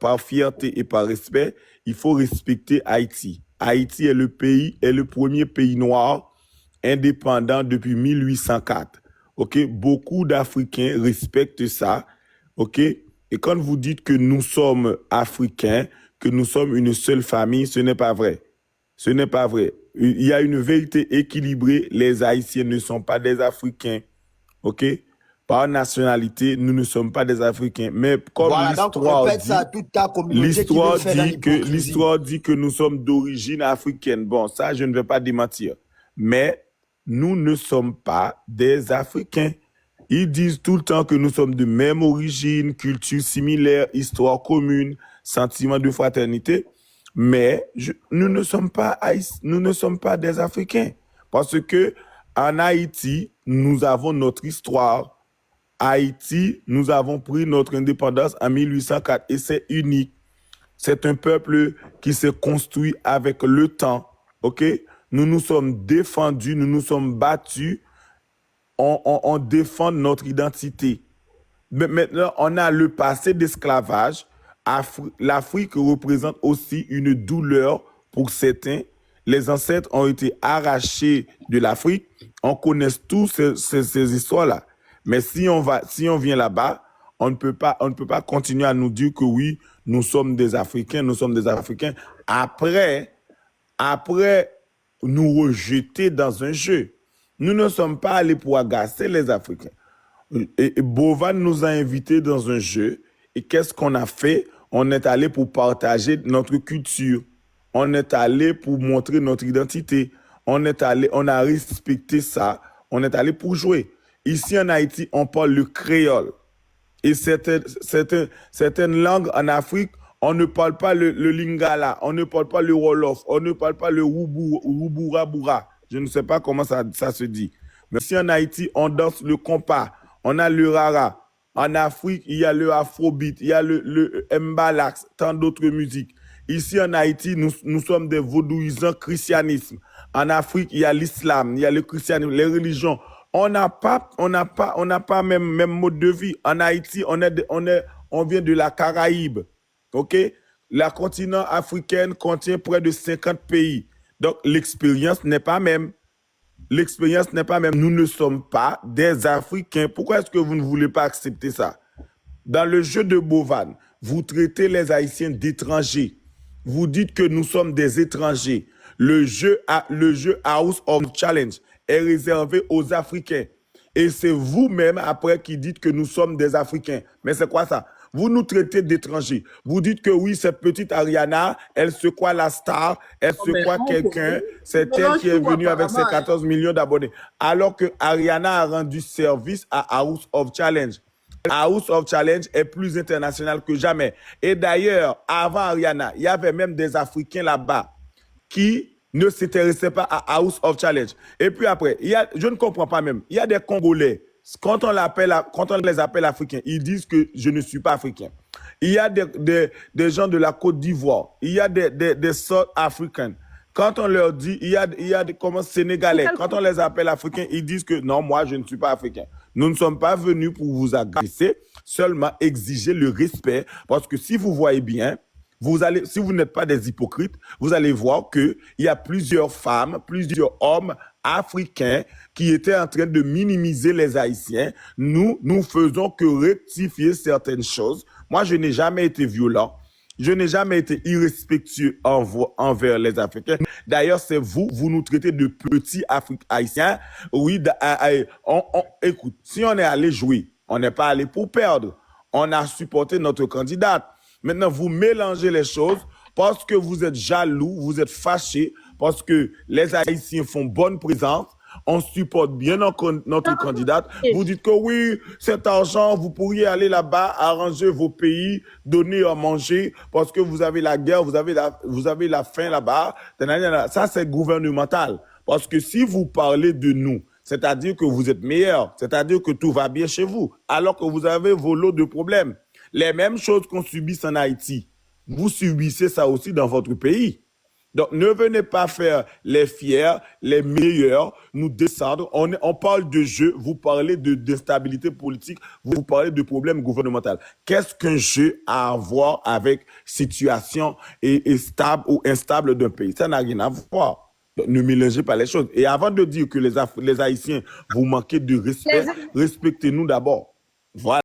par fierté et par respect, il faut respecter Haïti. Haïti est le premier pays noir indépendant depuis 1804. OK? Beaucoup d'Africains respectent ça. OK? Et quand vous dites que nous sommes Africains, que nous sommes une seule famille, ce n'est pas vrai. Ce n'est pas vrai. Il y a une vérité équilibrée. Les Haïtiens ne sont pas des Africains. OK? Par nationalité, nous ne sommes pas des Africains. Mais comme Voilà, donc répète ça à toute ta communauté qui veut faire l'hypocrisie. l'histoire dit que nous sommes d'origine africaine. Bon, ça, je ne vais pas démentir. Mais nous ne sommes pas des Africains. Ils disent tout le temps que nous sommes de même origine, culture similaire, histoire commune, sentiment de fraternité. Mais nous ne sommes pas des Africains. Parce que en Haïti, nous avons notre histoire. Haïti, nous avons pris notre indépendance en 1804 et c'est unique. C'est un peuple qui s'est construit avec le temps. OK? Nous nous sommes défendus, nous nous sommes battus. On défend notre identité. Mais maintenant, on a le passé d'esclavage. L'Afrique représente aussi une douleur pour certains. Les ancêtres ont été arrachés de l'Afrique. On connaît tous ces histoires-là. Mais si on vient là-bas, on ne peut pas continuer à nous dire que oui, nous sommes des Africains. Après nous rejeter dans un jeu. Nous ne sommes pas allés pour agacer les Africains. Et Bovan nous a invités dans un jeu. Et qu'est-ce qu'on a fait? On est allé pour partager notre culture. On est allé pour montrer notre identité. On a respecté ça. On est allé pour jouer. Ici en Haïti, on parle le créole. Et certaines langues en Afrique, on ne parle pas le lingala, on ne parle pas le wolof, on ne parle pas le wubura. Je ne sais pas comment ça se dit. Mais ici en Haïti, on danse le compas, on a le rara. En Afrique, il y a le afrobeat, il y a le mbalax, tant d'autres musiques. Ici en Haïti, nous sommes des vaudouisants christianisme. En Afrique, il y a l'islam, il y a le christianisme, les religions. On n'a pas même mode de vie. En Haïti, on vient de la Caraïbe. OK? La continent africaine contient près de 50 pays. Donc, l'expérience n'est pas même. Nous ne sommes pas des Africains. Pourquoi est-ce que vous ne voulez pas accepter ça? Dans le jeu de Bovan, vous traitez les Haïtiens d'étrangers. Vous dites que nous sommes des étrangers. Le jeu House of Challenge est réservé aux Africains. Et c'est vous-même après qui dites que nous sommes des Africains. Mais c'est quoi ça? Vous nous traitez d'étrangers. Vous dites que oui, cette petite Ariana, elle se croit la star, elle se croit quelqu'un. C'est elle qui est venue avec ses 14 millions d'abonnés. Alors que Ariana a rendu service à House of Challenge. House of Challenge est plus international que jamais. Et d'ailleurs, avant Ariana, il y avait même des Africains là-bas qui ne s'intéressaient pas à House of Challenge. Et puis après, je ne comprends pas même, il y a des Congolais, quand on les appelle Africains, ils disent que je ne suis pas africain. Il y a des gens de la Côte d'Ivoire, il y a des South Africains. Quand on leur dit, il y a des Sénégalais, quand on les appelle Africains, ils disent que non, moi, je ne suis pas africain. Nous ne sommes pas venus pour vous agresser, seulement exiger le respect, parce que si vous voyez bien, si vous n'êtes pas des hypocrites, vous allez voir qu'il y a plusieurs femmes, plusieurs hommes africains qui étaient en train de minimiser les Haïtiens. Nous faisons que rectifier certaines choses. Moi, je n'ai jamais été violent. Je n'ai jamais été irrespectueux envers les Africains. D'ailleurs, c'est vous nous traitez de petits Haïtiens. Oui, écoute, si on est allé jouer, on n'est pas allé pour perdre. On a supporté notre candidate. Maintenant, vous mélangez les choses parce que vous êtes jaloux, vous êtes fâchés, parce que les Haïtiens font bonne présence, on supporte bien notre candidate. Vous dites que oui, cet argent, vous pourriez aller là-bas, arranger vos pays, donner à manger, parce que vous avez la guerre, vous avez la faim là-bas. Ça, c'est gouvernemental. Parce que si vous parlez de nous, c'est-à-dire que vous êtes meilleurs, c'est-à-dire que tout va bien chez vous, alors que vous avez vos lots de problèmes. Les mêmes choses qu'on subit en Haïti, vous subissez ça aussi dans votre pays. Donc, ne venez pas faire les fiers, les meilleurs, nous descendre. On parle de jeu, vous parlez d'instabilité politique, vous parlez de problèmes gouvernementaux. Qu'est-ce qu'un jeu a à voir avec situation et stable ou instable d'un pays? Ça n'a rien à voir. Donc, ne mélangez pas les choses. Et avant de dire que les Haïtiens, vous manquez de respect, respectez-nous d'abord. Voilà.